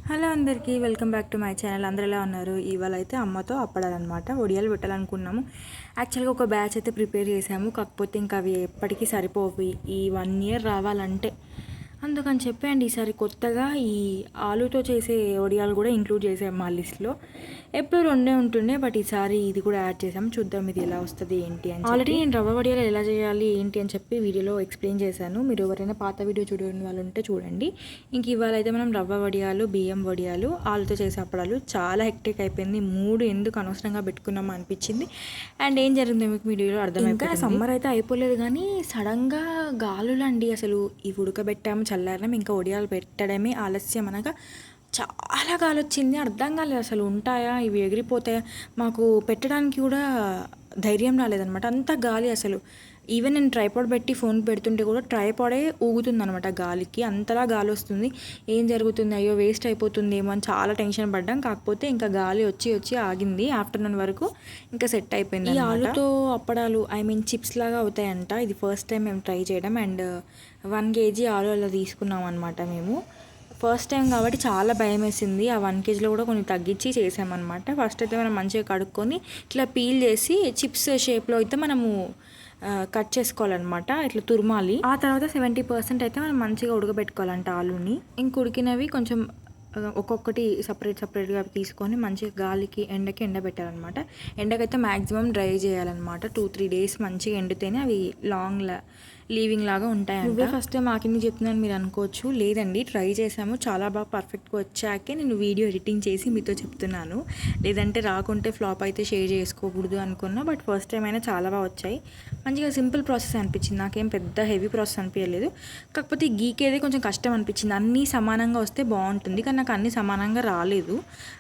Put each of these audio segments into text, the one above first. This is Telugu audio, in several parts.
హలో అందరికీ welcome back to my channel. అందరూ ఎలా ఉన్నారు? ఇవాళ అయితే అమ్మతో అప్పడాలన్నమాట వడియాలు పెట్టాలనుకున్నాము. యాక్చువల్గా ఒక బ్యాచ్ అయితే ప్రిపేర్ చేసాము, కాకపోతే ఇంకా అవి ఎప్పటికీ సరిపోవు ఈ 1 ఇయర్ రావాలంటే. అందుకని చెప్పండి ఈసారి కొత్తగా ఈ ఆలుతో చేసే వడియాలు కూడా ఇంక్లూడ్ చేసాము మా లిస్ట్లో. ఎప్పుడు రెండే ఉంటుండే, బట్ ఈసారి ఇది కూడా యాడ్ చేసాము. చూద్దాం ఇది ఎలా వస్తుంది ఏంటి అని. ఆల్రెడీ నేను రవ్వ వడియాలు ఎలా చేయాలి ఏంటి అని చెప్పి వీడియోలో ఎక్స్ప్లెయిన్ చేశాను. మీరు ఎవరైనా పాత వీడియో చూడని వాళ్ళు ఉంటే చూడండి. ఇంక ఇవాళ అయితే మనం రవ్వ వడియాలు, బియ్యం వడియాలు, ఆలుతో చేసే అప్పడాలు. చాలా హెక్టిక్ అయిపోయింది. 3 ఎందుకు అనవసరంగా పెట్టుకున్నామో అనిపించింది. అండ్ ఏం జరిగిందో మీకు వీడియోలో అర్థమైపోయింది. ఇంకా సమ్మర్ అయితే అయిపోలేదు కానీ సడన్గా గాలులండి. అసలు ఈ ఉడకబెట్టాము, చల్లారడం, ఇంకా వడియాలు పెట్టడమే ఆలస్యం అనగా చాలా గాలి వచ్చింది. అర్థం కాలేదు అసలు ఉంటాయా ఇవి ఎగిరిపోతాయా. మాకు పెట్టడానికి కూడా ధైర్యం రాలేదనమాట, అంత గాలి అసలు. ఈవెన్ నేను ట్రైపాడ్ పెట్టి ఫోన్ పెడుతుంటే కూడా ట్రైపాడే ఊగుతుందనమాట గాలికి, అంతలా గాలి వస్తుంది. ఏం జరుగుతుంది, అయ్యో వేస్ట్ అయిపోతుందేమో అని చాలా టెన్షన్ పడ్డాం. కాకపోతే ఇంకా గాలి వచ్చి ఆగింది. ఆఫ్టర్నూన్ వరకు ఇంకా సెట్ అయిపోయింది. ఈ ఆలుతో అప్పడాలు చిప్స్ లాగా అవుతాయంట. ఇది ఫస్ట్ టైం మేము ట్రై చేయడం. అండ్ 1 kg ఆలు అలా తీసుకున్నాం అనమాట మేము. ఫస్ట్ టైం కాబట్టి చాలా భయం వేసింది. ఆ 1 kgలో కూడా కొన్ని తగ్గించి చేసామన్నమాట. ఫస్ట్ అయితే మనం మంచిగా కడుక్కొని ఇట్లా పీల్ చేసి చిప్స్ షేప్లో అయితే మనము కట్ చేసుకోవాలన్నమాట. ఇట్లా తురుమాలి. ఆ తర్వాత 70% అయితే మనం మంచిగా ఉడకబెట్టుకోవాలంట ఆలుని. ఇంక ఉడికినవి కొంచెం ఒక్కొక్కటి సపరేట్గా తీసుకొని మంచిగా గాలికి ఎండకి ఎండబెట్టాలన్నమాట. ఎండకైతే మ్యాక్సిమం డ్రై చేయాలన్నమాట. 2-3 days మంచిగా ఎండితేనే అవి లాంగ్ లీవింగ్ లాగా ఉంటాయంట. ఫస్ట్ టైం మాకింది చెప్తున్నాను మీరు అనుకోవచ్చు. లేదండి, ట్రై చేసాము, చాలా బాగా పర్ఫెక్ట్గా వచ్చాకే నేను వీడియో ఎడిటింగ్ చేసి మీతో చెప్తున్నాను. లేదంటే రాకుంటే ఫ్లాప్ అయితే షేర్ చేసుకోకూడదు అనుకున్నా. బట్ ఫస్ట్ టైం అయినా చాలా బాగా వచ్చాయి. మంచిగా సింపుల్ ప్రాసెస్ అనిపించింది, నాకేం పెద్ద హెవీ ప్రాసెస్ అనిపించలేదు. కాకపోతే గీకేదే కొంచెం కష్టం అనిపించింది. అన్నీ సమానంగా వస్తే బాగుంటుంది, కానీ నాకు అన్నీ సమానంగా రాలేదు.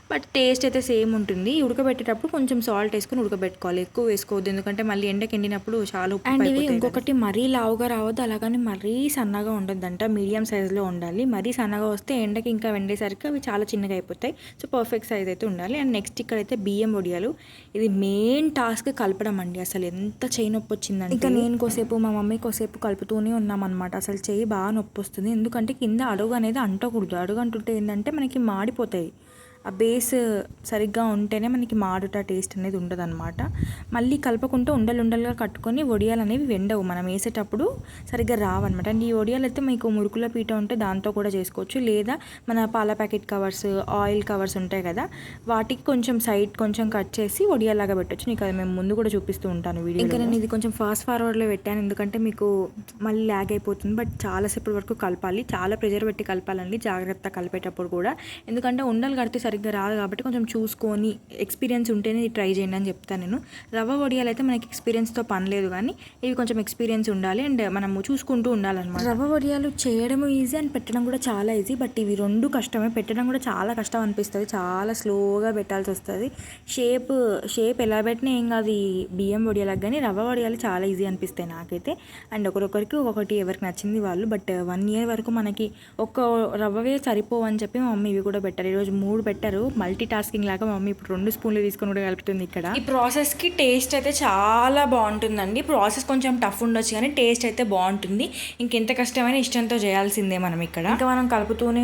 బట్ టేస్ట్ అయితే సేమ్ ఉంటుంది. ఉడకబెట్టేటప్పుడు కొంచెం సాల్ట్ వేసుకొని ఉడకబెట్టుకోవాలి, ఎక్కువ వేసుకోవద్దు, ఎందుకంటే మళ్ళీ ఎండకి ఎండినప్పుడు చాలా ఉప్పు. అండ్ ఇవి ఇంకొకటి మరీ లావుగా రావద్దు, అలాగని మరీ సన్నగా ఉండొద్దంట, మీడియం సైజులో ఉండాలి. మరీ సన్నగా వస్తే ఎండకి ఇంకా వెండేసరికి అవి చాలా చిన్నగా అయిపోతాయి. సో పర్ఫెక్ట్ సైజ్ అయితే ఉండాలి. అండ్ నెక్స్ట్ ఇక్కడైతే బియ్యం వడియాలు. ఇది మెయిన్ టాస్క్ కలపడం అండి. అసలు ఎంత చేయి నొప్పి వచ్చిందంటే, ఇంకా నేను కోసేపు మా మమ్మీ కోసేపు కలుపుతూనే ఉన్నామన్నమాట. అసలు చేయి బాగా నొప్పి వస్తుంది, ఎందుకంటే కింద అడుగు అనేది అంటకూడదు. అడుగు అంటుంటే ఏంటంటే మనకి మాడిపోతాయి. ఆ బేస్ సరిగ్గా ఉంటేనే మనకి మాడుట టేస్ట్ అనేది ఉండదన్నమాట. మళ్ళీ కలపకుంటే ఉండలుగా కట్టుకొని వడియాలు అనేవి వెండవు, మనం వేసేటప్పుడు సరిగ్గా రావన్నమాట. అండ్ ఈ వడియాలు అయితే మీకు మురుకుల పీట ఉంటే దాంతో కూడా చేసుకోవచ్చు, లేదా మన పాల ప్యాకెట్ కవర్స్, ఆయిల్ కవర్స్ ఉంటాయి కదా, వాటికి కొంచెం సైడ్ కొంచెం కట్ చేసి వడియాలాగా పెట్టచ్చు. నీకు అది మేము ముందు కూడా చూపిస్తూ ఉంటాను వీడియో. ఇంకా నేను ఇది కొంచెం ఫాస్ట్ ఫార్వర్డ్లో పెట్టాను, ఎందుకంటే మీకు మళ్ళీ ల్యాగ్ అయిపోతుంది. బట్ చాలాసేపటి వరకు కలపాలి, చాలా ప్రెజర్ పెట్టి కలపాలండి, జాగ్రత్త కలిపేటప్పుడు కూడా. ఎందుకంటే ఉండలు కడితే సరిగ్గా రాదు కాబట్టి కొంచెం చూసుకొని ఎక్స్పీరియన్స్ ఉంటేనే ట్రై చేయండి అని చెప్తాను నేను. రవ్వ వడియాలు అయితే మనకి ఎక్స్పీరియన్స్తో పని లేదు, కానీ ఇవి కొంచెం ఎక్స్పీరియన్స్ ఉండాలి అండ్ మనము చూసుకుంటూ ఉండాలన్నమాట. రవ్వ వడియాలు చేయడం ఈజీ అండ్ పెట్టడం కూడా చాలా ఈజీ. బట్ ఇవి 2 కష్టమే. పెట్టడం కూడా చాలా కష్టం అనిపిస్తుంది, చాలా స్లోగా పెట్టాల్సి వస్తుంది. షేప్ ఎలా పెట్టినా ఏం కాదు ఈ బియ్యం వడియాలకు, కానీ రవ్వ వడియాలు చాలా ఈజీ అనిపిస్తాయి నాకైతే. అండ్ ఒకరికి ఒక్కొక్కటి ఎవరికి నచ్చింది వాళ్ళు. బట్ 1 year వరకు మనకి ఒక్క రవ్వవే సరిపోవని చెప్పి మా మమ్మీ ఇవి కూడా పెట్టారు. ఈరోజు 3 పెట్టారు. మల్టీ టాస్కింగ్ లాగా మమ్మీ ఇప్పుడు 2 స్పూన్లు తీసుకొని కూడా కలుపుతుంది ఇక్కడ. ఈ ప్రాసెస్కి టేస్ట్ అయితే చాలా బాగుంటుందండి. ప్రాసెస్ కొంచెం టఫ్ ఉండొచ్చు కానీ టేస్ట్ అయితే బాగుంటుంది. ఇంకెంత కష్టమైన ఇష్టంతో చేయాల్సిందే మనం ఇక్కడ. ఇంకా మనం కలుపుతూనే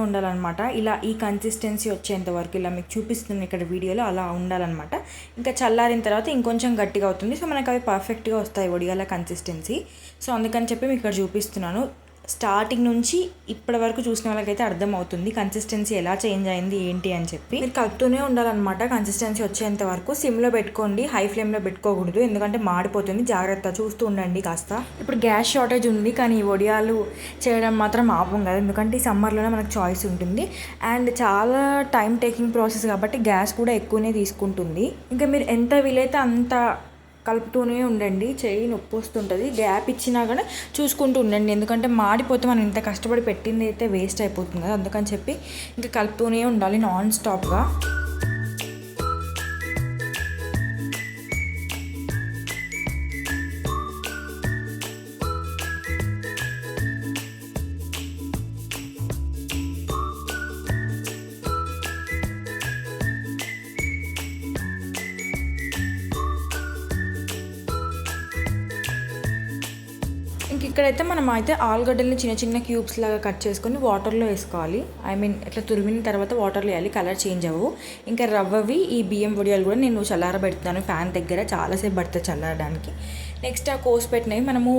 ఉండాలన్నమాట. ఇలా ఈ కన్సిస్టెన్సీ వచ్చేంత వరకు ఇలా మీకు చూపిస్తుంది ఇక్కడ వీడియోలో, అలా ఉండాలన్నమాట. ఇంకా చల్లారిన తర్వాత ఇంకొంచెం గట్టిగా అవుతుంది. సో మనకు అవి పర్ఫెక్ట్గా వస్తాయి వడియాల కన్సిస్టెన్సీ. సో అందుకని చెప్పి మీకు ఇక్కడ చూపిస్తున్నాను. స్టార్టింగ్ నుంచి ఇప్పటి వరకు చూసిన వాళ్ళకైతే అర్థమవుతుంది కన్సిస్టెన్సీ ఎలా చేంజ్ అయింది ఏంటి అని చెప్పి. మీరు కలుపుతూనే ఉండాలన్నమాట కన్సిస్టెన్సీ వచ్చేంత వరకు. సిమ్లో పెట్టుకోండి, హై ఫ్లేమ్లో పెట్టుకోకూడదు, ఎందుకంటే మాడిపోతుంది. జాగ్రత్త, చూస్తూ ఉండండి కాస్త. ఇప్పుడు గ్యాస్ షార్టేజ్ ఉంది, కానీ ఈ వడియాలు చేయడం మాత్రం ఆపం కదా, ఎందుకంటే ఈ సమ్మర్లోనే మనకు చాయిస్ ఉంటుంది. అండ్ చాలా టైం టేకింగ్ ప్రాసెస్ కాబట్టి గ్యాస్ కూడా ఎక్కువనే తీసుకుంటుంది. ఇంకా మీరు ఎంత వీలైతే అంత కలుపుతూనే ఉండండి, చెయ్యి నొప్పి వస్తుంటుంది. గ్యాప్ ఇచ్చినా కానీ చూసుకుంటూ ఉండండి, ఎందుకంటే మాడిపోతే మనం ఇంత కష్టపడి పెట్టింది అయితే వేస్ట్ అయిపోతుంది కదా, అందుకని చెప్పి ఇంకా కలుపుతూనే ఉండాలి నాన్ స్టాప్గా. ఇక్కడైతే మనం అయితే ఆలుగడ్డల్ని చిన్న చిన్న క్యూబ్స్ లాగా కట్ చేసుకొని వాటర్లో వేసుకోవాలి. ఇట్లా తురిమిన తర్వాత వాటర్లో వేయాలి, కలర్ చేంజ్ అవ్వవు. ఇంకా రవ్వవి ఈ బియ్యం వడియాలు కూడా నేను చల్లారబెడతాను ఫ్యాన్ దగ్గర, చాలాసేపు పడుతుంది చల్లారడానికి. నెక్స్ట్ ఆ కోసి పెట్టినవి మనము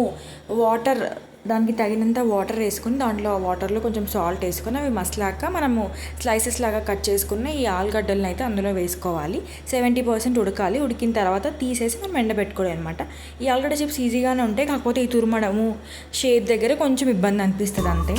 వాటర్, దానికి తగినంత వాటర్ వేసుకొని దాంట్లో వాటర్లో కొంచెం సాల్ట్ వేసుకొని అవి మసలాక మనము స్లైసెస్ లాగా కట్ చేసుకున్న ఈ ఆలుగడ్డలను అయితే అందులో వేసుకోవాలి. 70% ఉడకాలి. ఉడికిన తర్వాత తీసేసి మనం ఎండబెట్టుకోవాలి అనమాట. ఈ ఆలుగడ్డ చిప్స్ ఈజీగానే ఉంటాయి, కాకపోతే ఈ తురమడము షేప్ దగ్గర కొంచెం ఇబ్బంది అనిపిస్తుంది అంతే.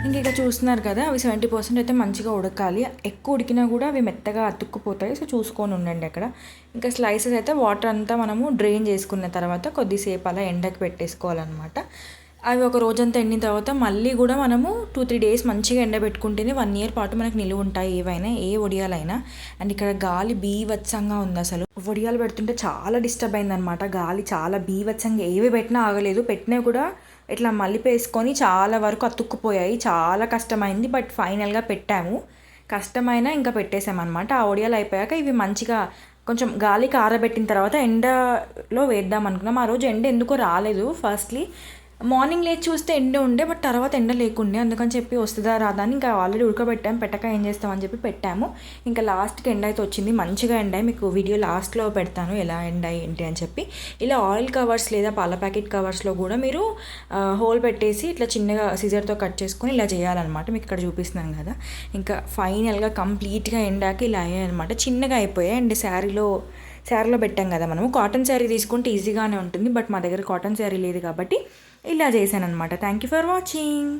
ఇంక ఇక్కడ చూస్తున్నారు కదా, అవి 70% అయితే మంచిగా ఉడకాలి. ఎక్కువ ఉడికినా కూడా అవి మెత్తగా అతుక్కుపోతాయి, సో చూసుకొని ఉండండి అక్కడ. ఇంకా స్లైసెస్ అయితే వాటర్ అంతా మనము డ్రైన్ చేసుకున్న తర్వాత కొద్దిసేపు అలా ఎండకి పెట్టేసుకోవాలన్నమాట. అవి ఒక రోజంతా ఎండిన తర్వాత మళ్ళీ కూడా మనము 2-3 డేస్ మంచిగా ఎండబెట్టుకుంటేనే 1 year పాటు మనకు నిలువ ఉంటాయి ఏవైనా, ఏ వడియాలైనా. అండ్ ఇక్కడ గాలి బీభత్సంగా ఉంది అసలు. వడియాలు పెడుతుంటే చాలా డిస్టర్బ్ అయిందనమాట. గాలి చాలా బీభత్సంగా, ఏవి పెట్టినా ఆగలేదు. పెట్టినవి కూడా ఇట్లా మలిపేసుకొని చాలా వరకు అతుక్కుపోయాయి. చాలా కష్టమైంది, బట్ ఫైనల్గా పెట్టాము. కష్టమైనా ఇంకా పెట్టేసామన్నమాట. ఆ వడియాలు అయిపోయాక ఇవి మంచిగా కొంచెం గాలికి ఆరబెట్టిన తర్వాత ఎండలో వేద్దాం అనుకున్నాం. ఆ రోజు ఎండ ఎందుకో రాలేదు. ఫస్ట్లీ మార్నింగ్ లేచి చూస్తే ఎండ ఉండే, బట్ తర్వాత ఎండ లేకుండే. అందుకని చెప్పి వస్తుందా రాదా అని ఇంకా ఆల్రెడీ ఉడకబెట్టాము, పెట్టక ఏం చేస్తామని చెప్పి పెట్టాము. ఇంకా లాస్ట్కి ఎండ అయితే వచ్చింది, మంచిగా ఎండాయి. మీకు వీడియో లాస్ట్లో పెడతాను ఎలా ఎండాయి ఏంటి అని చెప్పి. ఇలా ఆయిల్ కవర్స్ లేదా పాల ప్యాకెట్ కవర్స్లో కూడా మీరు హోల్ పెట్టేసి ఇట్లా చిన్నగా సిజర్తో కట్ చేసుకొని ఇలా చేయాలన్నమాట. మీకు ఇక్కడ చూపిస్తున్నాను కదా. ఇంకా ఫైనల్గా కంప్లీట్గా ఎండాక ఇలా అయ్యాయి అనమాట. చిన్నగా అయిపోయాయి. అండ్ శారీలో పెట్టాం కదా మనము. కాటన్ శారీ తీసుకుంటే ఈజీగానే ఉంటుంది, బట్ మా దగ్గర కాటన్ శారీ లేదు కాబట్టి ఇలా చేశాను అనమాట. Thank you for watching.